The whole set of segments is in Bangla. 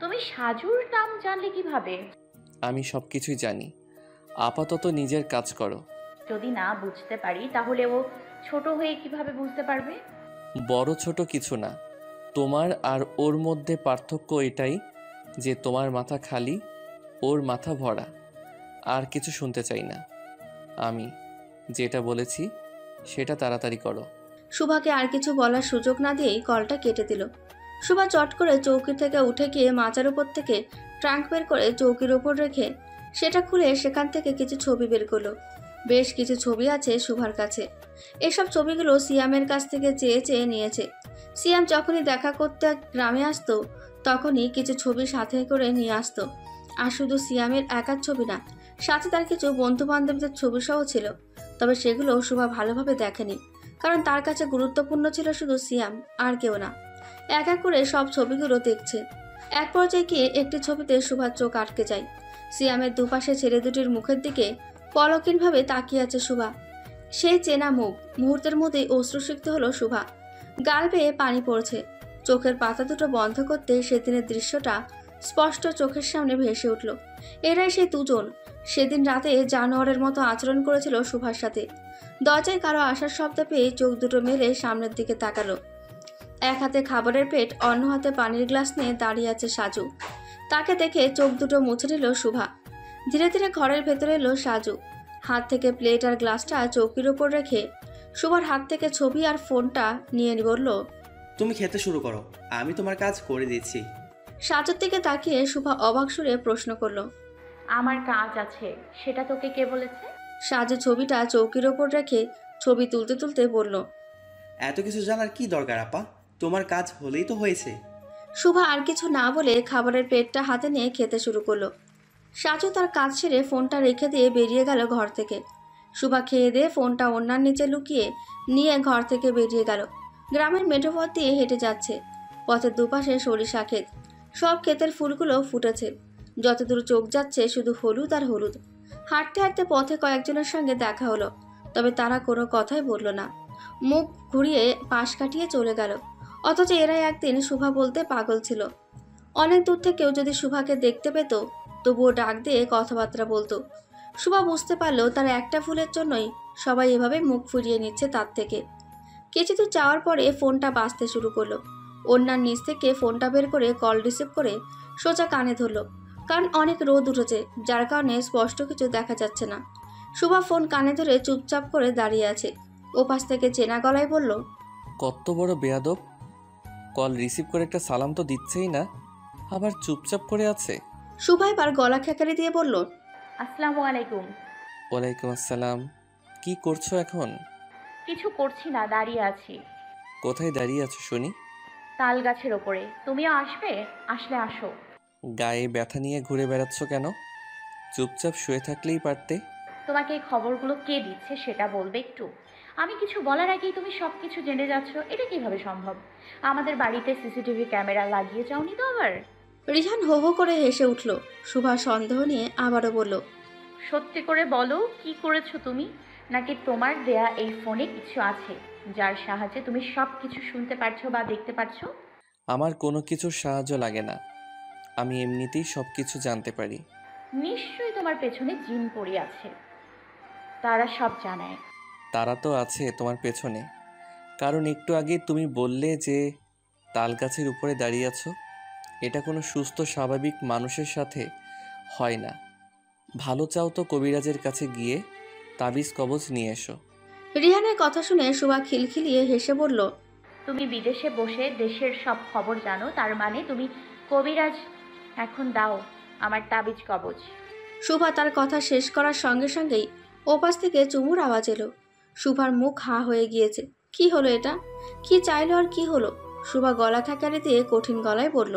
তুমি সাজুর নাম জানলে কিভাবে? আমি সব কিছুই জানি। আপাতত নিজের কাজ করো। যদি না বুঝতে পারি তাহলে ও ছোট হয়ে কিভাবে বুঝতে পারবে? বড় ছোট কিছু না, তোমার আর ওর মধ্যে পার্থক্য এটাই যে তোমার মাথা খালি, ওর মাথা ভরা। আর কিছু শুনতে চাই না। আমি যেটা বলেছি সেটা তাড়াতাড়ি করো। সুভাকে আর কিছু বলার সুযোগ না দিয়েই কলটা কেটে দিল। সুভা চট করে চৌকি থেকে উঠে গিয়ে মাচার উপর থেকে ট্রাঙ্ক বের করে চৌকির উপর রেখে সেটা খুলে সেখান থেকে কিছু ছবি বের করলো। বেশ কিছু ছবি আছে সুভার কাছে। এসব ছবিগুলো সিয়ামের কাছ থেকে চেয়ে চেয়ে নিয়েছে। সিয়াম যখনই দেখা করতে গ্রামে আসতো তখনই কিছু ছবি সাথে করে নিয়ে আসতো। আর শুধু সিয়ামের একার ছবি না, সাথে তার কিছু বন্ধু বান্ধবদের ছবি সহ ছিল। তবে সেগুলো সুভা ভালোভাবে দেখেনি, কারণ তার কাছে গুরুত্বপূর্ণ ছিল শুধু সিয়াম, আর কেউ না। এক এক করে সব ছবিগুলো দেখছে। এক পর্যায়ে গিয়ে একটি ছবিতে সুভার চোখ আটকে যায়। সিয়ামের দুপাশে ছেলে দুটির মুখের দিকে পলকহীনভাবে তাকিয়ে আছে সুভা। সেই চেনা মুখ। মুহূর্তের মধ্যেই অশ্রুসিক্ত হলো সুভা। গাল বেয়ে পানি পড়ছে। চোখের পাতা দুটো বন্ধ করতে সেদিনের দৃশ্যটা স্পষ্ট চোখের সামনে ভেসে উঠল। এরাই সেই দুজন সেদিন রাতে জানোয়ারের মতো আচরণ করেছিল সুভার সাথে। দরজায় কারো আসার শব্দ পেয়ে চোখ দুটো মেলে সামনের দিকে তাকালো। এক হাতে খাবারের প্লেট, অন্য হাতে পানির গ্লাস নিয়ে দাঁড়িয়ে আছে সাজু। তাকে দেখে চোখ দুটো মুছে নিল সুভা। ধীরে ধীরে ঘরের ভেতরে এলো সাজু। হাত থেকে প্লেট আর গ্লাসটা চৌকির ওপর রেখে সুভার হাত থেকে ছবি আর ফোনটা নিয়ে বলল, তুমি খেতে শুরু করো, আমি তোমার কাজ করে দিচ্ছি। সাজুর দিকে তাকিয়ে সুভা অবাক সুরে প্রশ্ন করলো। আমার কাজ আছে, সেটা তোকে কে বলেছে? সাজু ছবিটা চৌকির ওপর রেখে ছবি তুলতে তুলতে বলল, এত কিছু জানার কি দরকার আপা, তোমার কাজ হলেই তো হয়েছে। সুভা আর কিছু না বলে খাবারের প্লেটটা হাতে নিয়ে খেতে শুরু করলো। সাজু তার কাজ সেরে ফোনটা রেখে দিয়ে বেরিয়ে গেল ঘর থেকে। সুভা খেয়ে দিয়ে ফোনটা ওড়নার নিচে লুকিয়ে নিয়ে ঘর থেকে বেরিয়ে গেল। গ্রামের মেঠো পথ দিয়ে হেঁটে যাচ্ছে। পথের দুপাশে সরিষা ক্ষেত। সব ক্ষেতের ফুলগুলো ফুটেছে। যতদূর চোখ যাচ্ছে শুধু হলুদ আর হলুদ। হাঁটতে হাঁটতে পথে কয়েকজনের সঙ্গে দেখা হলো, তবে তারা কোনো কথাই বলল না। মুখ ঘুরিয়ে পাশ কাটিয়ে চলে গেল। অথচ এরাই একদিন সুভা বলতে পাগল ছিল। অনেক দূর থেকেও যদি সুভাকে দেখতে পেত তবুও ডাক দিয়ে কথাবার্তা বলতো। সুভা বুঝতে পারলো তার একটা ভুলের জন্যই সবাই এভাবে মুখ ফুরিয়ে নিচ্ছে তার থেকে। কিছু দূর যাওয়ার পরে ফোনটা বাজতে শুরু করলো। অন্যার নিচ থেকে ফোনটা বের করে কল রিসিভ করে সোজা কানে ধরলো। কারণ অনেক রোদ উঠেছে, যার কারণে স্পষ্ট কিছু দেখা যাচ্ছে না। সুভা ফোন কানে ধরে চুপচাপ করে দাঁড়িয়ে আছে। ওপাশ থেকে চেনা গলায় বলল, কত বড় বেয়াদব! কল রিসিভ করে একটা সালাম তো দিচ্ছেই না, আবার চুপচাপ করে আছে। সুভা এবার গলা খেকারি দিয়ে বলল, আসসালামু আলাইকুম। ওয়ালাইকুম আসসালাম। কি করছো এখন? কিছু করছি না, দাঁড়িয়ে আছি। কোথায় দাঁড়িয়ে আছো শুনি? তাল গাছের ওপরে। তুমিও আসবে? আসলে আসো। গায়ে ব্যথা নিয়ে ঘুরে বেড়াচ্ছ কেন? চুপচাপ শুয়ে থাকলেই পারতে। তোমাকে এই খবরগুলো কে দিচ্ছে সেটা বলবে একটু? আমি কিছু বলার আগেই তুমি সব কিছু জেনে যাচ্ছ, এটা কিভাবে সম্ভব? আমাদের বাড়িতে সিসিটিভি ক্যামেরা লাগিয়ে যাওনি তো আবার? রিহান হো হো করে হেসে উঠল। সুভা সন্দেহ নিয়ে আবারও বলল, সত্যি করে বলো, কি করেছো তুমি? নাকি তোমার দেয়া এই ফোনে কিছু আছে যার সাহায্যে তুমি সব কিছু শুনতে পারছো বা দেখতে পারছো? আমার কোনো কিছুর সাহায্য লাগে না, আমি এমনিতেই সব কিছু জানতে পারি। নিশ্চয়ই তোমার পেছনে জিন পড়ে আছে, তারা সব জানায়। তারা তো আছে তোমার পেছনে, কারণ একটু আগে তুমি বললে যে তাল গাছের উপরে দাঁড়িয়ে আছো। এটা কোনো সুস্থ স্বাভাবিক মানুষের সাথে হয় না। ভালো চাও তো কবিরাজের কাছে গিয়ে তাবিজ কবজ নিয়ে এসো। রিহানের কথা শুনে সুভা খিলখিলিয়ে হেসে বলল, তুমি বিদেশে বসে দেশের সব খবর জানো, তার মানে তুমি কবিরাজ। এখন দাও আমার তাবিজ কবজ। সুভা তার কথা শেষ করার সঙ্গে সঙ্গেই ওপাশ থেকে চুমুর আওয়াজ এলো। সুভার মুখ হা হয়ে গিয়েছে। কি হলো এটা? কি চাইলো আর কি হলো? সুভা গলা খ্যাকারি দিয়ে কঠিন গলায় বলল,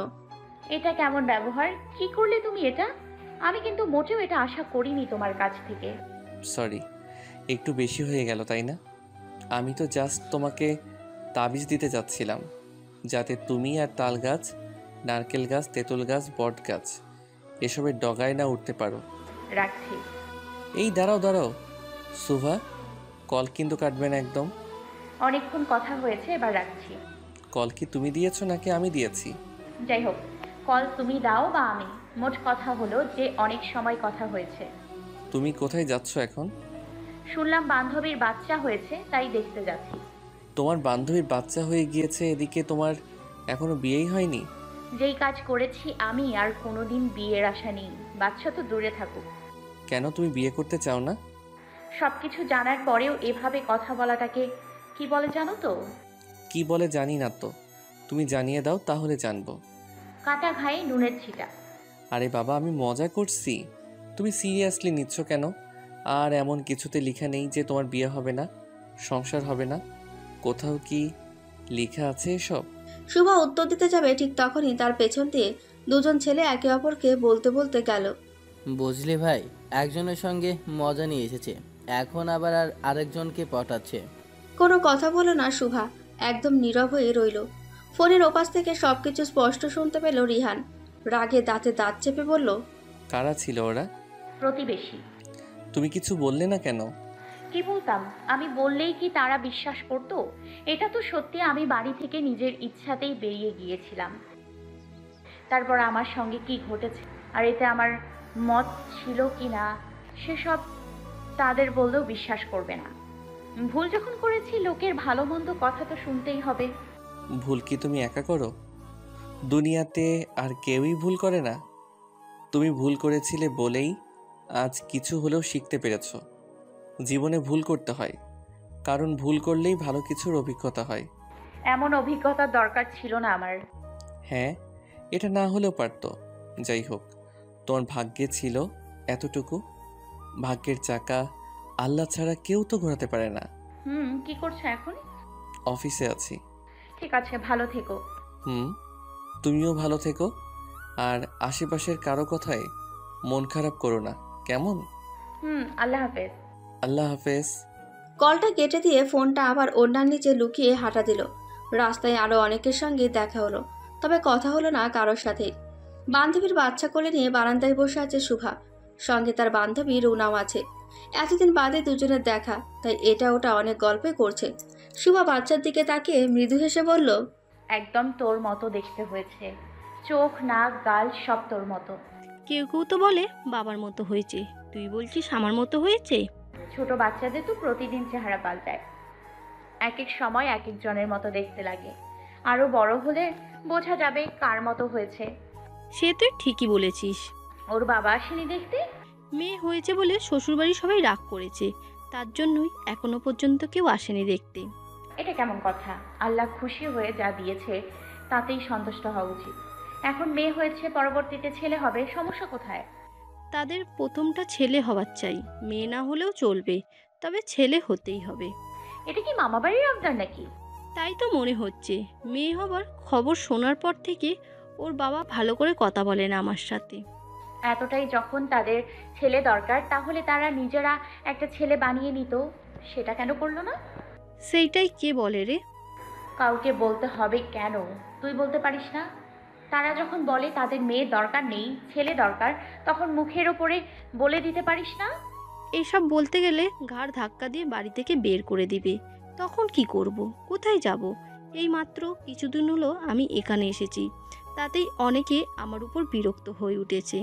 এটা কেমন ব্যবহার? কি করলে তুমি এটা? আমি কিন্তু মোটেও এটা আশা করিনি তোমার কাছ থেকে। সরি, একটু বেশি হয়ে গেল তাই না? আমি তো জাস্ট তোমাকে তাবিজ দিতে যাচ্ছিলাম, যাতে তুমি আর তাল গাছ, নারকেল গাছ, তেঁতুল গাছ, বট গাছ এসবের ডগায় না উঠতে পারো। রাখছি। এই দাঁড়াও দাঁড়াও সুভা, কল কিন্তু কাটবে না একদম। অনেকক্ষণ কথা হয়েছে, এবার রাখছি। কল কি তুমি দিয়েছো নাকি আমি দিয়েছি? যাই হোক, কল তুমি দাও বা আমি, মোট কথা হলো যে অনেক সময় কথা হয়েছে। তুমি কোথায় যাচ্ছ এখন? শুনলাম বান্ধবীর বাচ্চা হয়েছে, তাই দেখতে যাচ্ছি। তোমার বান্ধবীর বাচ্চা হয়ে গিয়েছে, এদিকে তোমার এখনো বিয়েই হয়নি? যেই কাজ করেছি আমি, আর কোনোদিন বিয়ের আশা নেই। বাচ্চা তো দূরে থাকুক। কেন তুমি বিয়ে করতে চাও না? সব কিছু জানার পরেও এভাবে কথা বলাটাকে কি বলে জানো তো? কি বলে জানি না তো, তুমি জানিয়ে দাও তাহলে জানবো। কাটা ঘায়ে নুনের ছিটা। আরে বাবা, আমি মজা করছি, তুমি সিরিয়াসলি নিচ্ছ কেন? আর এমন কিছুতে লেখা নেই যে তোমার বিয়ে হবে না, সংসার হবে না। কোথাও কি লেখা আছে এসব? শুভা উত্তর দিতে যাবে ঠিক তখনই তার পেছন দিয়ে দুজন ছেলে একে অপরকে বলতে বলতে গেল। বুঝলি ভাই, একজনের সঙ্গে মজা নিয়ে এসেছে, এখন আবার আরেকজনকে পটাচ্ছে। কোনো কথা বলো না শুভা, একদম নীরব হয়ে রইল। ফোনের ওপাশ থেকে সবকিছু স্পষ্ট শুনতে পেল রিহান। রাগে দাঁতে দাঁত চেপে বলল, কারা ছিল ওরা? প্রতিবেশী। তুমি কিছু বললে না কেন? কি বলতাম? আমি বললেই কি তারা বিশ্বাস করতো? এটা তো সত্যি, আমি বাড়ি থেকে নিজের ইচ্ছাতেই বেরিয়ে গিয়েছিলাম। তারপর আমার সঙ্গে কি ঘটেছে আর এতে আমার মত ছিল কি না সেসব তাদের বললেও বিশ্বাস করবে না। ভুল যখন করেছি, লোকের ভালো মন্দ কথা তো শুনতেই হবে। ভুল কি তুমি একা করো? দুনিয়াতে আর কেউই ভুল করে না। তুমি ভুল করেছিলে বলেই আজ কিছু হলেও শিখতে পেরেছো। জীবনে ভুল করতে হয়, কারণ ভুল করলেই ভালো কিছুর অভিজ্ঞতা হয়। এমন অভিজ্ঞতার দরকার ছিল না আমার। হ্যাঁ, এটা না হলেও পারতো। যাই হোক, তোমার ভাগ্যে ছিল এতটুকু। ভাগ্যের চাকা আল্লাহ ছাড়া কেউ তো ঘোরাতে পারে না। কি করছো এখন? অফিসে আছি। ঠিক আছে, ভালো থেকো। তুমিও ভালো থেকো, আর আশেপাশের কারো কথায় মন খারাপ করো না, কেমন? আল্লাহ হাফেজ। আল্লাহ হাফেজ। কলটা কেটে দিয়ে ফোনটা আবার ওড়নার নিচে লুকিয়ে হাঁটা দিল। রাস্তায় আরো অনেকের সঙ্গে দেখা হলো, তবে কথা হলো না কারোর সাথে। বান্ধবীর বাচ্চা কোলে নিয়ে বারান্দায় বসে আছে শুভা, সঙ্গে তার বান্ধবী রুনাও আছে। এতদিন বাদে দুজনের দেখা, তাই এটা ওটা অনেক গল্পে করছে। শুভা বাচ্চার দিকে তাকিয়ে মৃদু হেসে বলল, একদম তোর মতো দেখতে হয়েছে, চোখ নাক গাল সব তোর মতো। কেউ কেউ তো বলে বাবার মতো হয়েছে, তুই বলছিস আমার মতো হয়েছে? ছোট বাচ্চাদের তো প্রতিদিন চেহারা পাল্টায়, এক এক সময় এক একজনের মতো দেখতে লাগে। আরো বড় হলে বোঝা যাবে কার মতো হয়েছে। সে তুই ঠিকই বলেছিস। ওর বাবা আসেনি দেখতে? মেয়ে হয়েছে বলে শ্বশুরবাড়ি সবাই রাগ করেছে, তার জন্যই এখনো পর্যন্ত কেউ আসেনি দেখতে। এটা কেমন কথা? আল্লাহ খুশি হয়ে যা দিয়েছে তাতেই সন্তুষ্ট হওয়া উচিত। এখন মেয়ে হয়েছে, পরবর্তীতে ছেলে হবে, সমস্যা কোথায়? তাদের প্রথমটা ছেলে হওয়ার চাই, মেয়ে না হলেও চলবে, তবে ছেলে হতেই হবে। এটা কি মামাবাড়ির আবদার নাকি? তাই তো মনে হচ্ছে। মেয়ে হবার খবর শোনার পর থেকে ওর বাবা ভালো করে কথা বলে না আমার সাথে। এতটাই যখন তাদের ছেলে দরকার, তাহলে তারা নিজেরা একটা ছেলে বানিয়ে নিত, সেটা কেন করলো না? সেইটাই কে বলে রে? কাউকে বলতে হবে কেন? তুই বলতে পারিস না? তারা যখন বলে তাদের মেয়ে দরকার নেই, ছেলে দরকার, তখন মুখের ওপরে বলে দিতে পারিস না? এইসব বলতে গেলে ঘাড় ধাক্কা দিয়ে বাড়ি থেকে বের করে দিবে। তখন কি করব, কোথায় যাব? এই মাত্র কিছুদিন হলো আমি এখানে এসেছি, তাতেই অনেকে আমার উপর বিরক্ত হয়ে উঠেছে।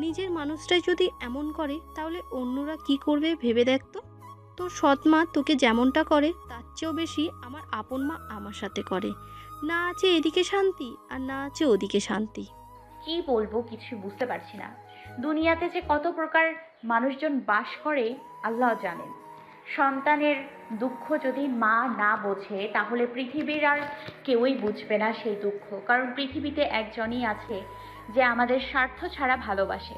নিজের মানুষটাই যদি এমন করে তাহলে অন্যরা কি করবে ভেবে দেখতো। তোর সৎ মা তোকে যেমনটা করে তার চেয়েও বেশি আমার আপন মা আমার সাথে করে। না আছে এদিকে শান্তি, আর না আছে ওদিকে শান্তি। কি বলবো কিছু বুঝতে পারছি না। দুনিয়াতে যে কত প্রকার মানুষজন বাস করে আল্লাহ জানেন। সন্তানের দুঃখ যদি মা না বোঝে, তাহলে পৃথিবীর আর কেউই বুঝবে না সেই দুঃখ। কারণ পৃথিবীতে একজনই আছে যে আমাদের স্বার্থ ছাড়া ভালোবাসে।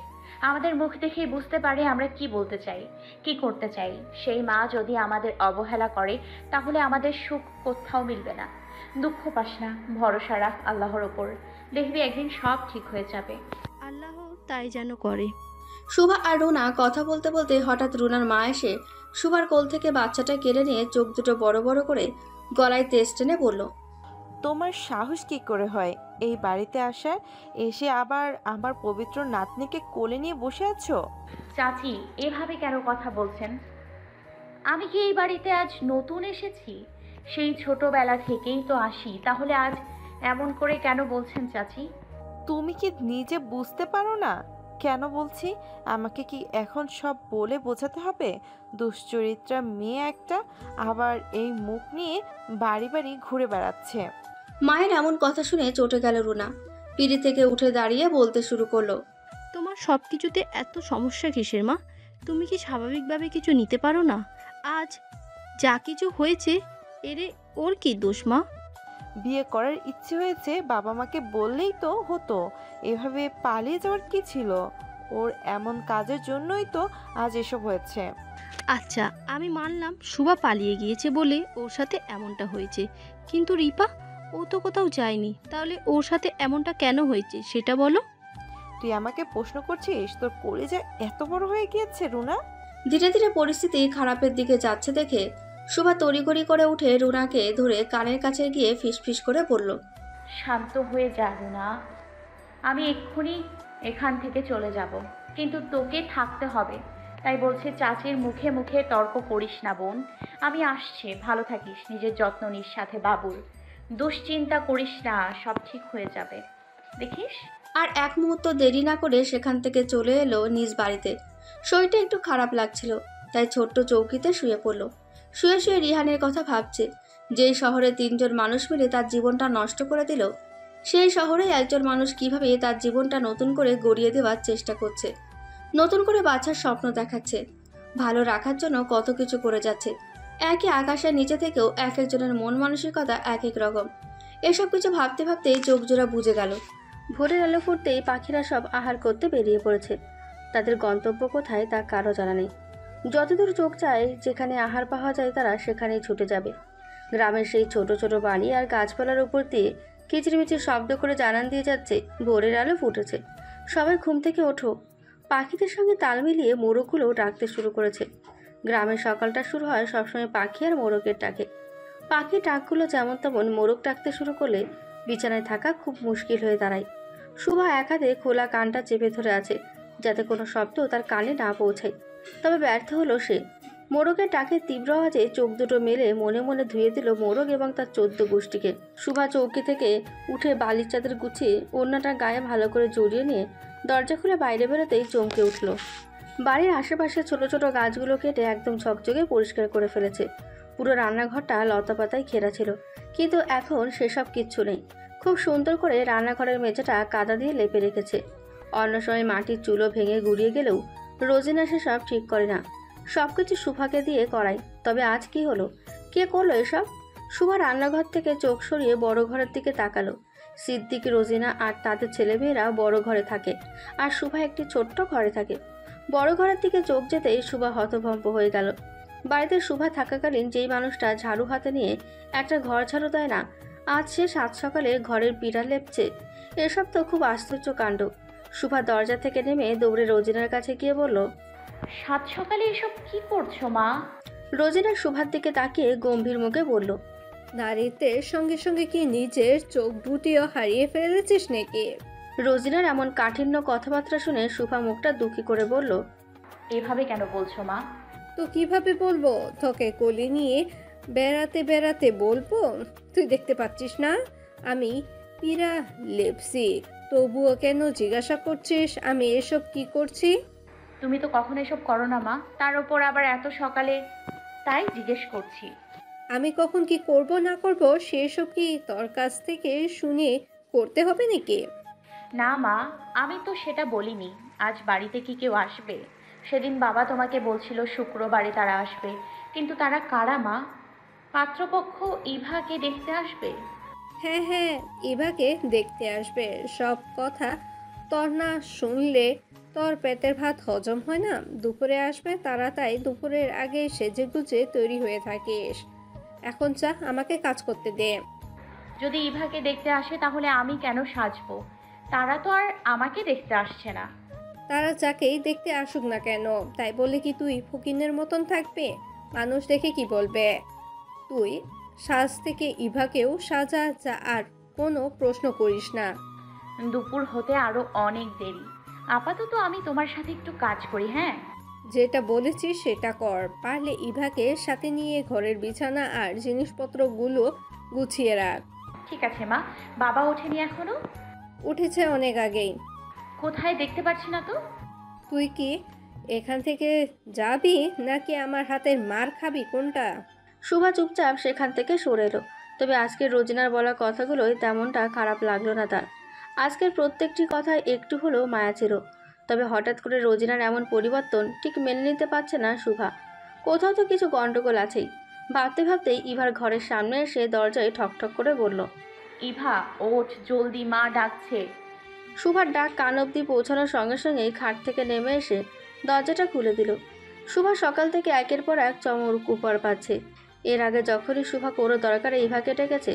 আমাদের মুখ দেখেই বুঝতে পারে আমরা কি বলতে চাই, কি করতে চাই। সেই মা যদি আমাদের অবহেলা করে, তাহলে আমাদের সুখ কোথাও মিলবে না। দুঃখ পাস না, ভরসা রাখ আল্লাহর ওপর, দেখবি একদিন সব ঠিক হয়ে যাবে। আল্লাহ তাই যেন করে। শুভা আর রুনা কথা বলতে বলতে হঠাৎ রুনার মা এসে শুভার কোল থেকে বাচ্চাটা কেড়ে নিয়ে চোখ দুটো বড় বড় করে গলায় তেজ টেনে বলল, তোমার সাহস কি করে হয় এই বাড়িতে আসার? এসে আবার আমার পবিত্র নাতনিকে কোলে নিয়ে বসে আছো? চাচি, এভাবে কেন কথা বলছেন? আমি কি এই বাড়িতে আজ নতুন এসেছি? সেই ছোটবেলা থেকেই তো আসি, তাহলে আজ এমন করে কেন বলছেন চাচি? তুমি কি নিজে বুঝতে পারো না কেন বলছি? আমাকে কি এখন সব বলে বোঝাতে হবে? দুশ্চরিত্রা মেয়ে একটা, আবার এই মুখ নিয়ে বাড়ি বাড়ি ঘুরে বেড়াচ্ছে। মায়ের এমন কথা শুনে চটে গেল রুনা। পিড়ি থেকে উঠে দাঁড়িয়ে বলতে শুরু করলো। তোমার সব কিছুতে এত সমস্যা কিসের মা? তুমি কি স্বাভাবিকভাবে কিছু নিতে পারো না? আজ যা কিছু হয়েছে এরে ওর কি দোষ মা? বিয়ে করার ইচ্ছে হয়েছে, বাবা মাকে বললেই তো হতো। এভাবে পালিয়ে যাওয়ার কি ছিল? ওর এমন কাজের জন্যই তো আজ এসব হয়েছে। আচ্ছা, আমি মানলাম শুভা পালিয়ে গিয়েছে বলে ওর সাথে এমনটা হয়েছে, কিন্তু রিপা, ও তো কোথাও যায়নি, তাহলে ওর সাথে এমনটা কেন হয়েছে সেটা বলো। তুই আমাকে প্রশ্ন করছিস? তোর কলিজা এত বড় হয়ে গিয়েছে রুনা? ধীরে ধীরে পরিস্থিতি খারাপের দিকে যাচ্ছে দেখে শুভা তড়িঘড়ি করে উঠে রুনাকে ধরে কানের কাছে গিয়ে ফিসফিস করে বলল। শান্ত হয়ে যাবো না, আমি এক্ষুনি এখান থেকে চলে যাব, কিন্তু তোকে থাকতে হবে। তাই বলছে চাচির মুখে মুখে তর্ক করিস না বোন। আমি আসছি, ভালো থাকিস, নিজের যত্ন নিস, সাথে বাবুর। দুশ্চিন্তা করিস না, সব ঠিক হয়ে যাবে, দেখিস। আর এক মুহূর্ত দেরি না করে সেখান থেকে চলে এলো নিজ বাড়িতে। শরীরটা একটু খারাপ লাগছিল, তাই ছোট্ট চৌকিতে শুয়ে পড়ল। শুয়ে শুয়ে রিহানের কথা ভাবছে। যেই শহরে 3 জন মানুষ মিলে তার জীবনটা নষ্ট করে দিল, সেই শহরে একজন মানুষ কিভাবে তার জীবনটা নতুন করে গড়িয়ে দেওয়ার চেষ্টা করছে, নতুন করে বাঁচার স্বপ্ন দেখাচ্ছে, ভালো রাখার জন্য কত কিছু করে যাচ্ছে। একই আকাশের নিচে থেকেও এক একজনের মন মানসিকতা এক এক রকম। এসব কিছু ভাবতে ভাবতেই চোখ জোড়া বুজে গেল। ভোরের আলো ফুটতেই পাখিরা সব আহার করতে বেরিয়ে পড়েছে। তাদের গন্তব্য কোথায় তা কারো জানা নেই। যতদূর চোখ চায় যেখানে আহার পাওয়া যায় তারা সেখানেই ছুটে যাবে। গ্রামের সেই ছোট ছোট বাড়ি আর গাছপালার উপর দিয়ে কিচিরমিচির শব্দ করে জানান দিয়ে যাচ্ছে ভোরের আলো ফুটেছে, সবাই ঘুম থেকে ওঠো। পাখিদের সঙ্গে তাল মিলিয়ে মোরগগুলো ডাকতে শুরু করেছে। গ্রামের সকালটা শুরু হয় সবসময় পাখি আর মোরগের ডাকে। পাখির ডাকগুলো যেমন তেমন মোরগ ডাকতে শুরু করলে বিছানায় থাকা খুব মুশকিল হয়ে দাঁড়ায়। শুভা এক হাতে খোলা কানটা চেপে ধরে আছে যাতে কোনো শব্দ তার কানে না পৌঁছায়, তবে ব্যর্থ হলো সে। মোরগের ডাকে তীব্র আওয়াজে চোখ দুটো মেলে মনে মনে ধুয়ে দিল মোরগ এবং তার 14 গোষ্ঠীকে। শুভা চৌকি থেকে উঠে বালির চাদর গুছিয়ে ওড়নাটা গায়ে ভালো করে জড়িয়ে নিয়ে দরজা খুলে বাইরে বেরোতেই চমকে উঠল। বাড়ির আশেপাশে ছোট ছোট গাছগুলো কেটে একদম ঝকঝকে পরিষ্কার করে ফেলেছে। পুরো রান্নাঘরটা লতাপাতায় ঘেরা ছিল, কিন্তু এখন সেসব কিচ্ছু নেই। খুব সুন্দর করে রান্নাঘরের মেঝেটা কাদা দিয়ে লেপে রেখেছে। অন্য সময় মাটির চুলো ভেঙে গুড়িয়ে গেলেও রোজিনা সেসব ঠিক করে না, সবকিছু শুভাকে দিয়ে করায়। তবে আজ কি হলো, কে করলো এসব? শুভা রান্নাঘর থেকে চোখ সরিয়ে বড় ঘরের দিকে তাকালো। সিদ্দিক, রোজিনা আর তাদের ছেলেমেয়েরা বড় ঘরে থাকে, আর শুভা একটি ছোট্ট ঘরে থাকে। বড় ঘরের দিকে চোখ যেতেই শুভা হতভম্ব হয়ে গেল। বাড়িতে শুভা থাকাকালীন যেই মানুষটা ঝাড়ু হাতে নিয়ে একটা ঘর ঝাড়ু দেয় না, আজ সে 7 সকালে ঘরের পিঁড়া লেপছে। এসব তো খুব আশ্চর্য কাণ্ড। শুভা দরজা থেকে নেমে দৌড়ে রোজিনার কাছে গিয়ে বলল। 7 সকালে এসব কি করছো মা? রোজিনা শুভার দিকে তাকিয়ে গম্ভীর মুখে বলল। নারীতে সঙ্গে সঙ্গে কি নিজের চোখ দুটিও হারিয়ে ফেলেছিস নাকি? রোজিনার এমন কাঠিন্য কথাবার্তা শুনে শুভা মুখটা দুঃখী করে বলল। এভাবে কেন বলছো মা? তো কিভাবে বলবো? তোকে কোলে নিয়ে বেড়াতে বেড়াতে বলবো? তুই দেখতে পাচ্ছিস না আমি পীড়া লেপসি, তবুও কেন জিজ্ঞাসা করছিস আমি এসব কি করছি? তুমি তো কখনো এসব করো না মা, তার উপর আবার এত সকালে, তাই জিজ্ঞেস করছি। আমি কখন কি করব না করব সেসব কি তোর কাছ থেকে শুনে করতে হবে নাকি? না মা, আমি তো সেটা বলিনি। আজ বাড়িতে কি কেউ আসবে? সেদিন বাবা তোমাকে বলছিল শুক্রবারে তারা আসবে, কিন্তু তারা কারা মা? পাত্রপক্ষ ইভাকে দেখতে আসবে? হ্যাঁ হ্যাঁ, ইভাকে দেখতে আসবে। সব কথা তোর না শুনলে তোর পেটের ভাত হজম হয় না। দুপুরে আসবে তারা, তাই দুপুরের আগে সেজে গুজে তৈরি হয়ে থাকিস। এখন যা, আমাকে কাজ করতে দে। যদি ইভাকে দেখতে আসে তাহলে আমি কেন সাজবো? তারা তো আর আমাকে দেখতে আসছে না। তারা যাকেই দেখতে আসুক না কেন, তাই বলে কি তুই ফকিনের মতন থাকবে? মানুষ দেখে কি বলবে? তুই সাজ থেকে ইভাকেও সাজা, যা আর কোনো প্রশ্ন করিস না। দুপুর হতে আরো অনেক দেরি। আপাতত আমি তোমার সাথে একটু কাজ করি। হ্যাঁ, যেটা বলেছি সেটা কর। পারলে ইভাকে সাথে নিয়ে ঘরের বিছানা আর জিনিসপত্রগুলো গুছিয়ে রাখ। ঠিক আছে মা। বাবা ওঠেনি এখনো? উঠেছে অনেক আগেই। কোথায় দেখতে পাচ্ছি না তো? তুই কি এখান থেকে যাবি নাকি আমার হাতের মার খাবি, কোনটা? শুভা চুপচাপ সেখান থেকে সরে এলো। তবে আজকের রোজিনার বলা কথাগুলোই তেমনটা খারাপ লাগলো না তার। আজকের প্রত্যেকটি কথায় একটু হলেও মায়া ছিল। তবে হঠাৎ করে রোজিনার এমন পরিবর্তন ঠিক মেনে নিতে পারছে না শুভা। কোথাও তো কিছু গন্ডগোল আছেই। ভাবতে ভাবতেই ইভার ঘরের সামনে এসে দরজায় ঠকঠক করে বলল। ইভা ওঠ জলদি, মা ডাকছে। শুভার ডাক কান অবধি পৌঁছানোর সঙ্গে সঙ্গেই খাট থেকে নেমে এসে দরজাটা খুলে দিল। শুভা সকাল থেকে একের পর এক চমক উপহার পাচ্ছে। এর আগে যখনই শুভা কোনো দরকারে ইভাকে ডেকেছে,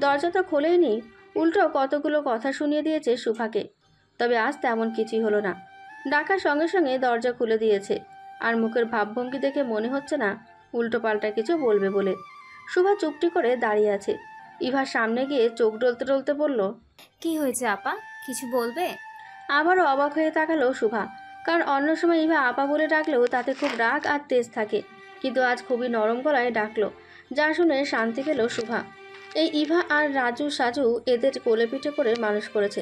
দরজা তো খোলেইনি, উল্টো কতগুলো কথা শুনিয়ে দিয়েছে শুভাকে। তবে আজ তেমন কিছুই হলো না। ডাকার সঙ্গে সঙ্গে দরজা খুলে দিয়েছে। আর মুখের ভাবভঙ্গি দেখে মনে হচ্ছে না উল্টো পাল্টা কিছু বলবে বলে। শুভা চুপটি করে দাঁড়িয়ে আছে। ইভার সামনে গিয়ে চোখ ডলতে ডলতে বলল, কি হয়েছে আপা, কিছু বলবে? আবারও অবাক হয়ে তাকালো শুভা। কারণ অন্য সময় ইভা আপা বলে ডাকলেও তাতে খুব রাগ আর তেজ থাকে, কিন্তু আজ খুবই নরম গলায় ডাকলো, যা শুনে শান্তি পেল শুভা। এই ইভা আর রাজু সাজু এদের কোলে পিঠে করে মানুষ করেছে,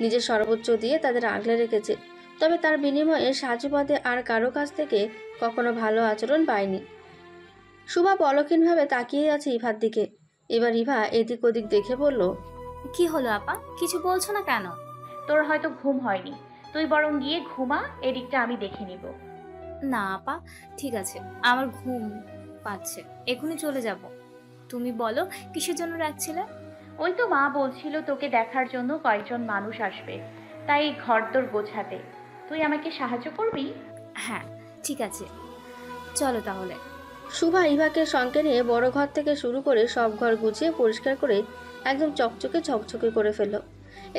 নিজের সর্বোচ্চ দিয়ে তাদের আগলে রেখেছে। তবে তার বিনিময়ে সাজু বাদে আর কারো কাছ থেকে কখনো ভালো আচরণ পায়নি। শুভা পলকহীনভাবে তাকিয়ে আছে ইভার দিকে। এবার ইভা এদিক ওদিক দেখে বলল, কি হলো আপা, কিছু বলছো না কেন? তোর হয়তো ঘুম হয়নি, তুই বরং গিয়ে ঘুমা, এদিকটা আমি দেখে নিব। না আপা, ঠিক আছে, আমার ঘুম পাচ্ছে, এখনই চলে যাব। তুমি বলো কিসের জন্য রাখছিলে? ওই তো মা বলছিল তোকে দেখার জন্য কয়েকজন মানুষ আসবে, তাই ঘরদোর গোছাতে। তুই আমাকে সাহায্য করবি? হ্যাঁ ঠিক আছে, চলো তাহলে। শুভা ইভাকে সঙ্গে নিয়ে বড় ঘর থেকে শুরু করে সব ঘর গুছিয়ে পরিষ্কার করে একদম চকচকে ঝকঝকে করে ফেলল।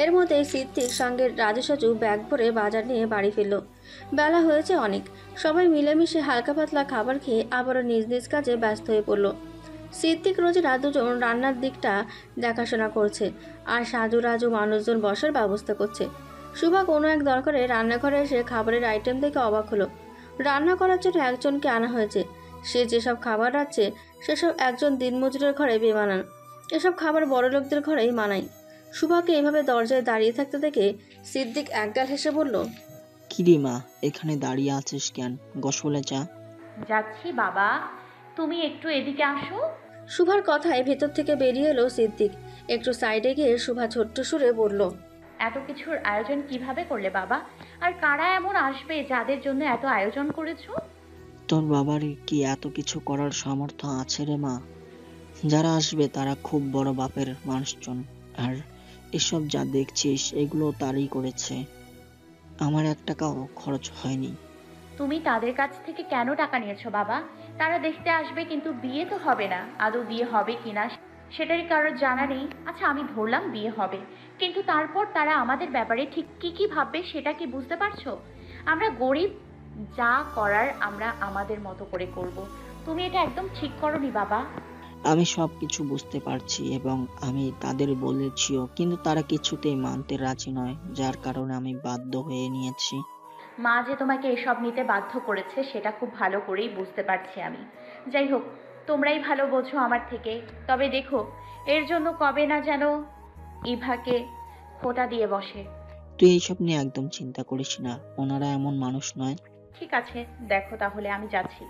এর মধ্যে সিদ্দিক সঙ্গে রাজু সাজু ব্যাগ ভরে বাজার নিয়ে বাড়ি ফিরল। বেলা হয়েছে অনেক। সবাই মিলেমিশে হালকা পাতলা খাবার খেয়ে আবারও নিজ নিজ কাজে ব্যস্ত হয়ে পড়ল। সিদ্দিক রোজিনা দুজন রান্নার দিকটা দেখাশোনা করছে, আর সাজু রাজু মানুষজন বসার ব্যবস্থা করছে। শুভা কোনো এক দরকারে রান্নাঘরে এসে খাবারের আইটেম দেখে অবাক হলো। রান্না করার জন্য একজনকে আনা হয়েছে। সে যেসব খাবার রাখছে সেসব একজন দিনমজুরের ঘরে বেমানান। এসব খাবার বড়লোকদের ঘরেই মানায়। শুভাকে এভাবে দরজায় দাঁড়িয়ে থাকতে দেখে সিদ্দিক একগাল হেসে বলল, কিরে মা, এখানে দাঁড়িয়ে আছিস কেন? গোসলে যা। যাচ্ছি বাবা, তুমি একটু এদিকে আসো। শুভার কথায় ভেতর থেকে বেরিয়ে এলো সিদ্দিক। একটু সাইডে গিয়ে শুভা ছোট্ট সুরে বলল, এত কিছুর আয়োজন কিভাবে করলে বাবা? আর কারা এমন আসবে যাদের জন্য এত আয়োজন করেছো? তোর বাবার কি এত কিছু করার সামর্থ্য আছে রে মা? যারা আসবে তারা খুব বড় বাপের মানুষজন, আর এসব যা দেখছিস এগুলো তারই করেছে। আমার 1 টাকাও খরচ হয়নি। তুমি তাদের কাছ থেকে কেন টাকা নিয়েছো বাবা? তারা দেখতে আসবে কিন্তু বিয়ে তো হবে না। আদৌ বিয়ে হবে কিনা সেটারই কারোর জানা নেই। আচ্ছা আমি ধরলাম বিয়ে হবে, কিন্তু তারপর তারা আমাদের ব্যাপারে ঠিক কি ভাববে সেটা কি বুঝতে পারছো? আমরা গরিব, যা করার আমরা আমাদের মতো করে করব। তুমি এটা একদম ঠিক করোনি বাবা। আমি সব কিছু বুঝতে পারছি এবং আমি তাদের বলেছিও, কিন্তু তারা কিছুতেই মানতে রাজি নয়, যার কারণে আমি বাধ্য হয়ে নিয়েছি। মা যে তোমাকে এসব নিতে বাধ্য করেছে সেটা খুব ভালো করেই বুঝতে পারছি আমি। যাই হোক, তোমরাই ভালো বোঝো আমার থেকে। তবে দেখো, এর জন্য কবে না যেন ইভাকে খোঁটা দিয়ে বসে। তুই এইসব নিয়ে একদম চিন্তা করিস না, ওনারা এমন মানুষ নয়। ঠিক আছে, দেখো তাহলে আমি যাচ্ছি।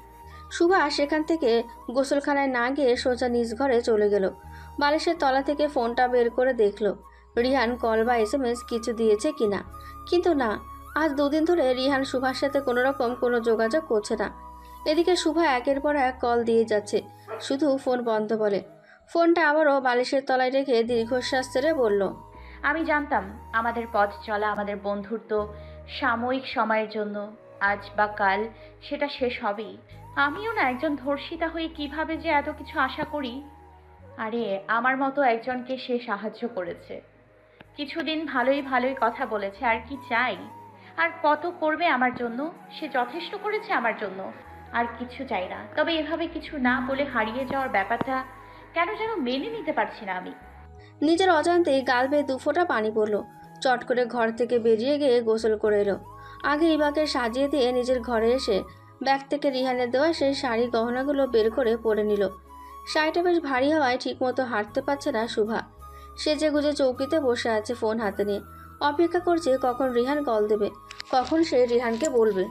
শুভা সেখান থেকে গোসলখানায় না গিয়ে সোজা নিজ ঘরে চলে গেল। বালিশের তলা থেকে ফোনটা বের করে দেখলো রিহান কল বা SMS কিছু দিয়েছে কিনা, কিন্তু না। আজ 2 দিন ধরে রিহান শুভার সাথে কোনো রকম কোনো যোগাযোগ করছে না। এদিকে শুভা একের পর এক কল দিয়ে যাচ্ছে, শুধু ফোন বন্ধ বলে। ফোনটা আবারও বালিশের তলায় রেখে দীর্ঘশ্বাস ছেড়ে বলল, আমি জানতাম আমাদের পথ চলা, আমাদের বন্ধুত্ব সাময়িক সময়ের জন্য, আজ বা কাল সেটা শেষ হবেই। আমিও না একজন ধর্ষিতা হয়ে কিভাবে যে এত কিছু আশা করি। আরে আমার মতো একজনকে সে সাহায্য করেছে, কিছুদিন ভালোই কথা বলেছে, আর কি চাই? আর কত করবে আমার জন্য? সে যথেষ্ট করেছে আমার জন্য, আর কিছু চাই না। তবে এভাবে কিছু না বলে হারিয়ে যাওয়ার ব্যাপারটা কেন যেন মেনে নিতে পারছি না আমি। নিজের অজান্তেই গাল বেয়ে 2 ফোঁটা পানি পড়লো। চট করে ঘর থেকে বেরিয়ে গিয়ে গোসল করে এলো। আগে ইভাকে সাজিয়ে দিয়ে নিজের ঘরে এসে ব্যাগ থেকে রিহানের দেওয়া সেই শাড়ি গহনাগুলো বের করে পরে নিল। শাড়িটা বেশ ভারী হওয়ায় ঠিকমতো হাঁটতে পারছে না শুভা। সেজে গুজে চৌকিতে বসে আছে ফোন হাতে নিয়ে, অপেক্ষা করছে কখন রিহান কল দেবে, কখন সে রিহানকে বলবে।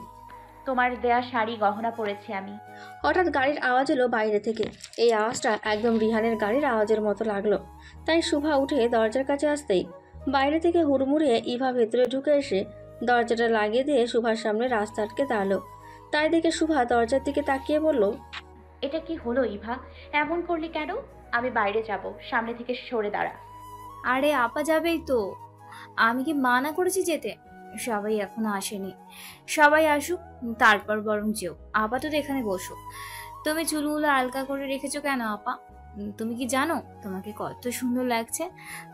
তোমার দেয়া শাড়ি গহনা পরেছি আমি। হঠাৎ গাড়ির আওয়াজ এলো বাইরে থেকে। এই আওয়াজটা একদম রিহানের গাড়ির আওয়াজের মতো লাগলো। তাই শুভা উঠে দরজার কাছে আসতেই বাইরে থেকে হুড়মুড়িয়ে ইভা ভেতরে ঢুকে এসে দরজাটা লাগিয়ে দিয়ে শুভার সামনে রাস্তা আটকে দাঁড়ালো। তাই দেখে শুভা দরজার দিকে তাকিয়ে বলল, এটা কি হলো ইভা? এমন করলি কেন? আমি বাইরে যাব, সামনে থেকে সরে দাঁড়া। আরে আপা যাবেই তো, আমি কি মানা করেছি যেতে? সবাই এখনো আসেনি, সবাই আসুক তারপর বরং যেও। আপাতত এখানে বসো। তুমি চুলগুলো আলগা করে রেখেছো কেন আপা? তুমি কি জানো তোমাকে কত সুন্দর লাগছে?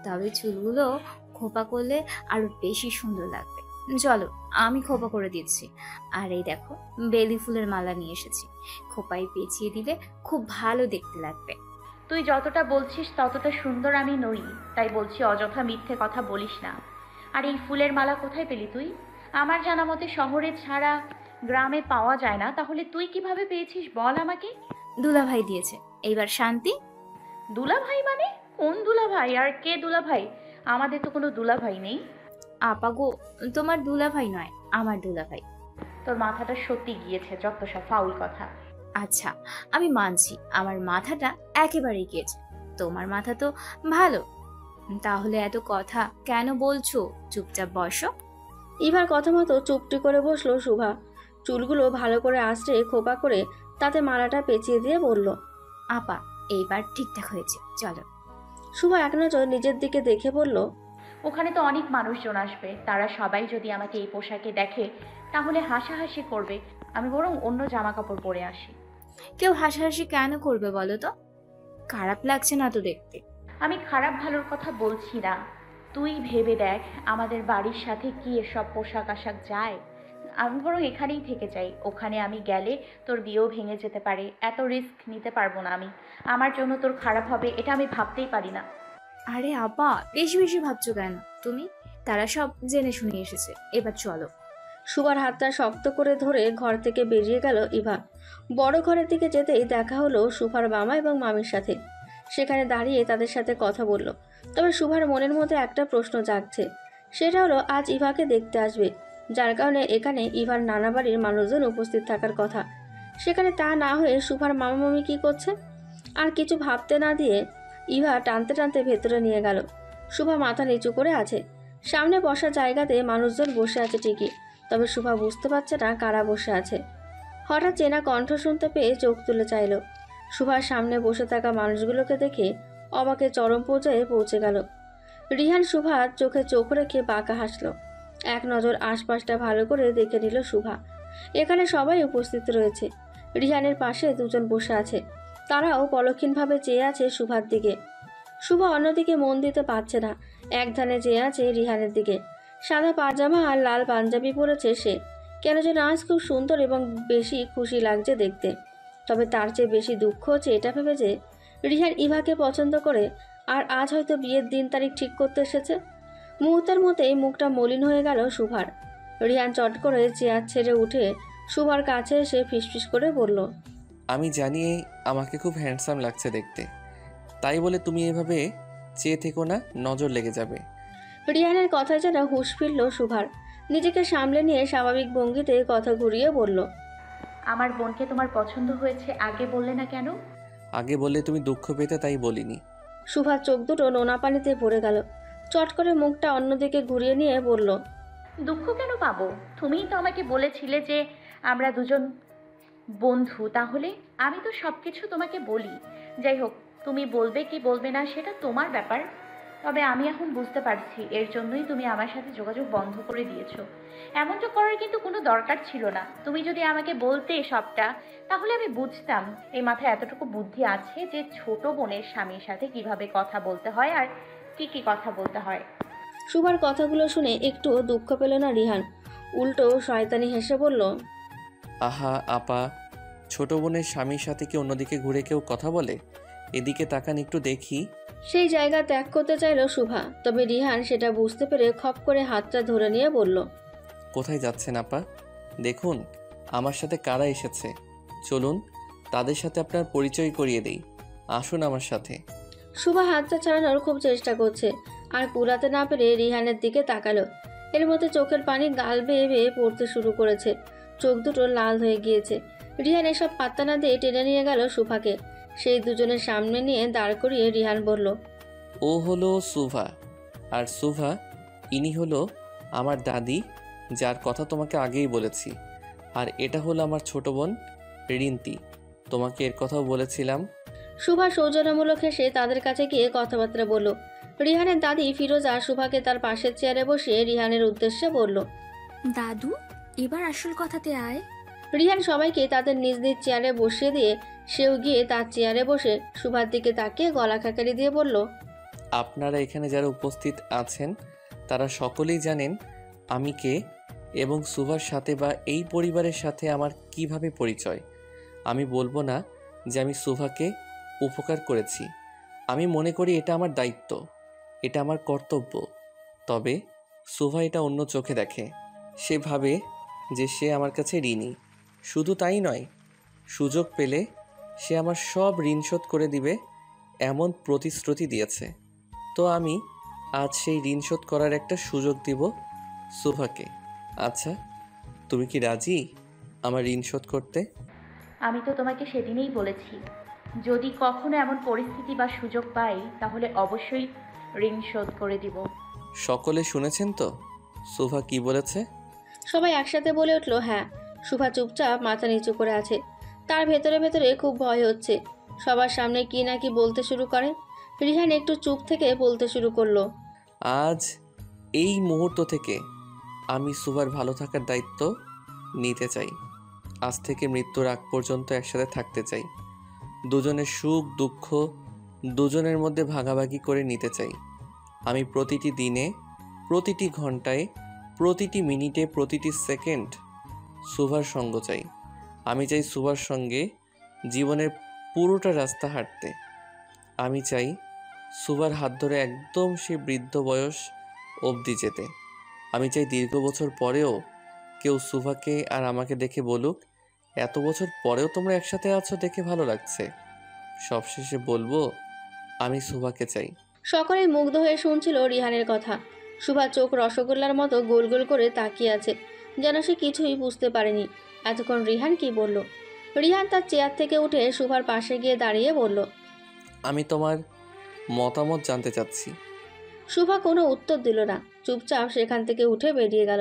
তবে চুলগুলো খোপা করলে আরো বেশি সুন্দর লাগবে। চলো আমি খোপা করে দিচ্ছি। আর এই দেখো বেলি ফুলের মালা নিয়ে এসেছি, খোপায় পেঁচিয়ে দিলে খুব ভালো দেখতে লাগবে। তুই যতটা বলছিস ততটা সুন্দর আমি নই, তাই বলছি অযথা মিথ্যে কথা বলিস না। আর এই ফুলের মালা কোথায় পেলি তুই? আমার জানা মতে শহরে ছাড়া গ্রামে পাওয়া যায় না, তাহলে তুই কিভাবে পেয়েছিস বল আমাকে। দুলাভাই দিয়েছে, এইবার শান্তি। দুলাভাই মানে? কোন দুলাভাই আর কে দুলাভাই? আমাদের তো কোনো দুলাভাই নেই। আপা গো, তোমার দুলাভাই নয়, আমার দুলাভাই। তোর মাথাটা সত্যি গিয়েছে, যত সব ফাউল কথা। আচ্ছা আমি মানছি আমার মাথাটা একেবারেই গিয়েছে, তোমার মাথা তো ভালো। তাহলে এত কথা কেন বলছো? চুপচাপ বসো। ইভার কথা মতো চুপটি করে বসলো শুভা। চুলগুলো ভালো করে আঁচড়ে খোপা করে তাতে মালাটা পেঁচিয়ে দিয়ে বলল, আপা এইবার ঠিকঠাক হয়েছে, চলো। শুভা এক নজর নিজের দিকে দেখে বলল, ওখানে তো অনেক মানুষজন আসবে, তারা সবাই যদি আমাকে এই পোশাকে দেখে তাহলে হাসাহাসি করবে। আমি বরং অন্য জামা কাপড় পরে আসি। কেউ হাসাহাসি কেন করবে বলো তো? খারাপ লাগছে না তো দেখতে? আমি খারাপ ভালোর কথা বলছি না, তুই ভেবে দেখ আমাদের বাড়ির সাথে কি এসব পোশাক আশাক যায়। আমি বরং এখানেই থেকে যাই, ওখানে আমি গেলে তোর বিয়েও ভেঙে যেতে পারে। এত রিস্ক নিতে পারবো না আমি। আমার জন্য তোর খারাপ হবে এটা আমি ভাবতেই পারি না। আরে আপা বেশি বেশি ভাবছো কেন তুমি? তারা সব জেনে শুনে এসেছে, এবার চলো। শুভার হাতটা শক্ত করে ধরে ঘর থেকে বেরিয়ে গেল ইভা। বড় ঘরের দিকে যেতেই দেখা হলো শুভার মামা এবং মামির সাথে। সেখানে দাঁড়িয়ে তাদের সাথে কথা বলল। তবে শুভার মনের মধ্যে একটা প্রশ্ন জাগছে, সেটা হলো আজ ইভাকে দেখতে আসবে, যার কারণে এখানে ইভার নানা বাড়ির মানুষজন উপস্থিত থাকার কথা। সেখানে তা না হয়ে শুভার মামা মামি কী করছে? আর কিছু ভাবতে না দিয়ে ইভা টানতে টানতে ভেতরে নিয়ে গেল। শুভা মাথা নিচু করে আছে। সামনে বসার জায়গাতে মানুষজন বসে আছে ঠিকই, তবে শুভা বুঝতে পারছে না কারা বসে আছে। হঠাৎ চেনা কণ্ঠ শুনতে পেয়ে চোখ তুলে চাইল। শুভার সামনে বসে থাকা মানুষগুলোকে দেখে অবাকে চরম পর্যায়ে পৌঁছে গেল। রিহান শুভার চোখে চোখ রেখে বাঁকা হাসল। এক নজর আশপাশটা ভালো করে দেখে নিল শুভা। এখানে সবাই উপস্থিত রয়েছে। রিহানের পাশে দুজন বসে আছে, তারাও পলক্ষীনভাবে চেয়ে আছে শুভার দিকে। শুভা অন্যদিকে মন দিতে পারছে না, এক ধ্যানে চেয়ে আছে রিহানের দিকে। সাদা পাজামা আর লাল পাঞ্জাবি পরেছে সে। কেন যেন আজ খুব সুন্দর এবং বেশি খুশি লাগছে দেখতে। তবে তার চেয়ে বেশি দুঃখ হচ্ছে এটা ভেবে যে রিহান ইভাকে পছন্দ করে আর আজ হয়তো বিয়ের দিন তারিখ ঠিক করতে এসেছে। মুহূর্তের মধ্যেই মুখটা মলিন হয়ে গেল শুভার। রিহান চট করে চেয়ার ছেড়ে উঠে শুভার কাছে এসে ফিসফিস করে বলল, আমি জানি আমাকে খুব হ্যান্ডসাম লাগছে দেখতে, তাই বলে তুমি এভাবে চেয়ে থেকো না, নজর লেগে যাবে। রিহানের কথায় যেন হুঁশ ফিরল শুভার। নিজেকে সামলে নিয়ে স্বাভাবিক ভঙ্গিতে কথা ঘুরিয়ে বলল, আমার বোনকে তোমার পছন্দ হয়েছে, আগে বললে না কেন? আগে বললে তুমি দুঃখ পেতে, তাই বলিনি। শুভার চোখ দুটো নোনা পানিতে পড়ে গেল। চট করে মুখটা অন্যদিকে ঘুরিয়ে নিয়ে বলল, দুঃখ কেন পাবো? তুমিই তো আমাকে বলেছিলে যে আমরা দুজন বন্ধু, তাহলে আমি তো সব কিছু তোমাকে বলি। যাই হোক, তুমি বলবে কি বলবে না সেটা তোমার ব্যাপার। তবে আমি এখন বুঝতে পারছি এর জন্যই তুমি আমার সাথে যোগাযোগ বন্ধ করে দিয়েছো। এমনটা করার কিন্তু কোনো দরকার ছিল না। তুমি যদি আমাকে বলতে সবটা, তাহলে আমি বুঝতাম এই মাথায় এতটুকু বুদ্ধি আছে যে ছোট বোনের স্বামীর সাথে কিভাবে কথা বলতে হয় আর কি কি কথা বলতে হয়। শুভার কথাগুলো শুনে একটুও দুঃখ পেল না রিহান, উল্টো শয়তানি হেসে বলল, আহা আপা, ছোট বোনের স্বামীর সাথে কি অন্যদিকে ঘুরে কেউ কথা বলে? এদিকে তাকান একটু দেখি। সেই জায়গা ত্যাগ করতে চাইল শুভা, তবে রিহান সেটা বুঝতে পেরে খপ করে হাতটা ধরে নিয়ে বলল, কোথায় যাচ্ছেন আপা? দেখুন আমার সাথে কারা এসেছে চলুন তাদের সাথে আপনার পরিচয় করিয়ে দেই। আসুন আমার সাথে। শুভা হাতটা ছাড়ানোর খুব চেষ্টা করছে আর কুলাতে না পেরে রিহানের দিকে তাকালো। এর মধ্যে চোখের পানি গাল বেয়ে বেয়ে পড়তে শুরু করেছে, চোখ দুটো লাল হয়ে গিয়েছে। রিহান এসব পাত্তা না দিয়ে টেনে নিয়ে গেল শুভাকে। সেই দুজনের সামনে নিয়ে দাঁড় করিয়ে রিহান বলল, ও হলো সুভা, আর সুভা ইনি হলো আমার দাদি, যার কথা তোমাকে আগেই বলেছি। আর এটা হলো আমার ছোট বোন রিন্তি, তোমাকে এর কথাও বলেছিলাম। শুভা সৌজন্যমূলক হেসে তাদের কাছে গিয়ে কথাবার্তা বলল। রিহানের দাদি ফিরোজা শুভাকে তার পাশের চেয়ারে বসিয়ে রিহানের উদ্দেশ্যে বলল, দাদু এবার আসল কথাতে আয়। রিহান সবাইকে তাদের নিজ নিজ চেয়ারে বসিয়ে দিয়ে সেও গিয়ে তার চেয়ারে বসে শুভার দিকে তাকিয়ে গলা খাকারি দিয়ে বলল, আপনারা এখানে যারা উপস্থিত আছেন তারা সকলেই জানেন আমি কে এবং সুভার সাথে বা এই পরিবারের সাথে আমার কিভাবে পরিচয়। আমি বলবো না যে আমি সুভাকে উপকার করেছি, আমি মনে করি এটা আমার দায়িত্ব, এটা আমার কর্তব্য। তবে সুভা এটা অন্য চোখে দেখে, সে ভাবে যে সে আমার কাছে ঋণী। শুধু তাই নয়, সুযোগ পেলে সে আমার সব ঋণ শোধ করে দিবে এমন প্রতিশ্রুতি দিয়েছে। তো আমি আজ সেই ঋণ শোধ করার একটা সুযোগ দিব সুভাকে। আচ্ছা, তুমি কি রাজি আমার ঋণ শোধ করতে? আমি তো তোমাকে সেদিনই বলেছি, যদি কখনো এমন পরিস্থিতি বা সুযোগ পাই তাহলে অবশ্যই ঋণ শোধ করে দিব। সকলে শুনেছেন তো সুভা কি বলেছে? সবাই একসাথে বলে উঠল হ্যাঁ। শুভা চুপচাপ মাথা নিচু করে আছে। তার ভেতরে ভেতরে খুব ভয় হচ্ছে। সবার সামনে কি না কি বলতে শুরু করে। রিহান একটু চুপ থেকে বলতে শুরু করলো, আজ এই মুহূর্ত থেকে আমি সুভার ভালো থাকার দায়িত্ব নিতে চাই। আজ থেকে মৃত্যুর আগ পর্যন্ত একসাথে থাকতে চাই। দুজনের সুখ দুঃখ দুজনের মধ্যে ভাগাভাগি করে নিতে চাই। আমি প্রতিটি দিনে, প্রতিটি ঘন্টায়, প্রতিটি মিনিটে, প্রতিটি সেকেন্ড সুভার সঙ্গ চাই। আমি চাই সুভার সঙ্গে জীবনের পুরোটা রাস্তা হাঁটতে। আমি চাই সুভার হাত ধরে একদম সে বৃদ্ধ বয়স অবধি যেতে। আমি চাই দীর্ঘ বছর পরেও কেউ সুভাকে আর আমাকে দেখে বলুক, এত বছর পরেও তোমরা একসাথে আছো, দেখে ভালো লাগছে। সবশেষে বলবো, আমি সুভাকে চাই। সকলেই মুগ্ধ হয়ে শুনছিল রিহানের কথা। শুভা চোখ রসগোল্লার মতো গোল গোল করে তাকিয়ে আছে, যেন সে কিছুই বুঝতে পারেনি এতক্ষণ রিহান কি বলল। রিহান তার চেয়ার থেকে উঠে শুভার পাশে গিয়ে দাঁড়িয়ে বলল, আমি তোমার মতামত জানতে চাচ্ছি। শুভা কোনো উত্তর দিল না, চুপচাপ সেখান থেকে উঠে বেরিয়ে গেল।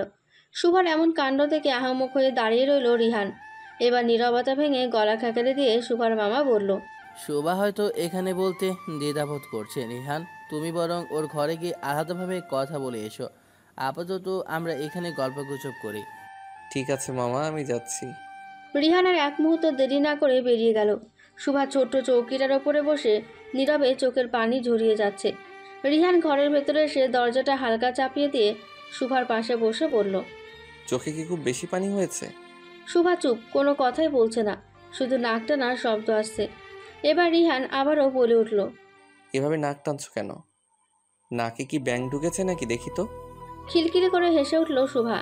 শুভার এমন কাণ্ড থেকে আহাম্মক হয়ে দাঁড়িয়ে রইল রিহান। এবার নীরবতা ভেঙে গলা খাকারি দিয়ে শুভার মামা বলল, শোভা হয়তো এখানে বলতে দ্বিধাবোধ করছে। রিহান, তুমি বরং ওর ঘরে গিয়ে আলাদাভাবে কথা বলে এসো। আপাতত আমরা এখানে গল্পগুজব করি। ঠিক আছে মামা, আমি যাচ্ছি। রিহান আর এক মুহূর্ত দেরি না করে বেরিয়ে গেল। শুভা ছোট্ট চৌকিটার ওপরে বসে নীরবে চোখের পানি ঝরিয়ে যাচ্ছে। রিহান ঘরের ভেতরে এসে দরজাটা হালকা চাপিয়ে দিয়ে শুভার পাশে বসে বলল, চোখে কি খুব বেশি পানি হয়েছে? শুভা চুপ, কোনো কথাই বলছে না, শুধু নাক টানার শব্দ আসছে। এবার রিহান আবারও বলে উঠল, এভাবে নাক টানছো কেন? নাকে কি ব্যাঙ ঢুকেছে নাকি দেখি তো? খিলখিলি করে হেসে উঠল শুভা।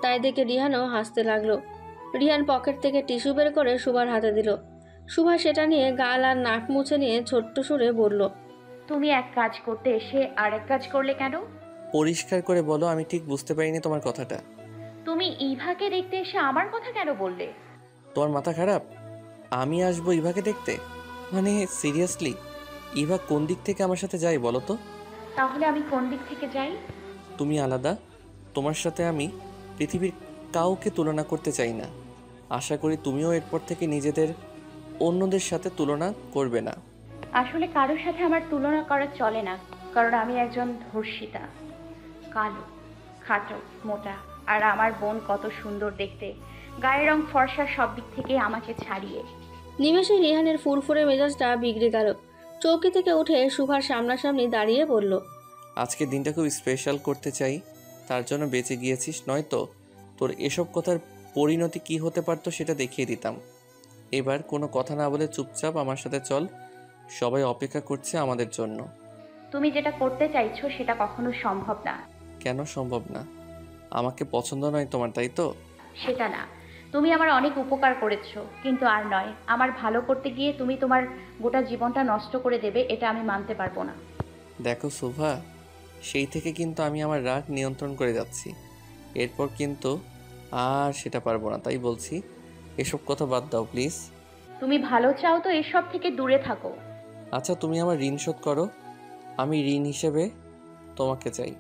তাই দেখে রিহানও হাসতে লাগলো। রিহান পকেট থেকে টিস্যু বের করে শুভার হাতে দিল। শুভা সেটা নিয়ে গাল আর নাক মুছে নিয়ে ছোট্ট সুরে বলল, তুমি এক কাজ করতে এসে আর এক কাজ করলে কেন? পরিষ্কার করে বলো, আমি ঠিক বুঝতে পারিনি তোমার কথাটা। তুমি ইভাকে দেখতে এসে আমার কথা কেন বললে? তোমার মাথা খারাপ? আমি আসবো ইভাকে দেখতে? মানে সিরিয়াসলি, ইভা কোন দিক থেকে আমার সাথে যাই বলো তো? তাহলে আমি কোন দিক থেকে যাই? তুমি আলাদা, তোমার সাথে আমি পৃথিবীর কাউকে তুলনা করতে চাই না। আশা করি তুমিও এরপর থেকে নিজেদের অন্যদের সাথে তুলনা করবে না। আসলে কারোর সাথে আমার তুলনা করা চলে না, কারণ আমি একজন ধর্ষিতা, কালো, খাটো, মোটা। আর আমার বোন কত সুন্দর দেখতে, গায়ের রং ফর্সা, সব দিক থেকে আমাকে ছাড়িয়ে। নিমেষে রিহানের ফুরফুরে মেজাজটা বিগড়ে গেল। চৌকি থেকে উঠে শুভার সামনাসামনি দাঁড়িয়ে বলল, আজকে দিনটা খুব স্পেশাল করতে চাই, তার জন্য বেঁচে গিয়েছিস, নয়তো তোর এসব কথার পরিণতি কি হতে পারতো সেটা দেখিয়ে দিতাম। এবার কোনো কথা না বলে চুপচাপ আমার সাথে চল, সবাই অপেক্ষা করছে আমাদের জন্য। তুমি যেটা করতে চাইছো সেটা কখনো সম্ভব না। কেন সম্ভব না? আমাকে পছন্দ নয় তোমার, তাই তো? সেটা না, তুমি আমার অনেক উপকার করেছো, কিন্তু আর নয়। আমার ভালো করতে গিয়ে তুমি তোমার গোটা জীবনটা নষ্ট করে দেবে, এটা আমি মানতে পারবো না। দেখো শোভা, সেই থেকে কিন্তু আমি আমার রাগ নিয়ন্ত্রণ করে যাচ্ছি। এরপর কিন্তু আর সেটা পারবো না, তাই বলছি এসব কথা বাদ দাও প্লিজ। তুমি ভালো চাও তো এসব থেকে দূরে থাকো। আচ্ছা তুমি আমার ঋণ শোধ করো, আমি ঋণ হিসেবে তোমাকে চাই।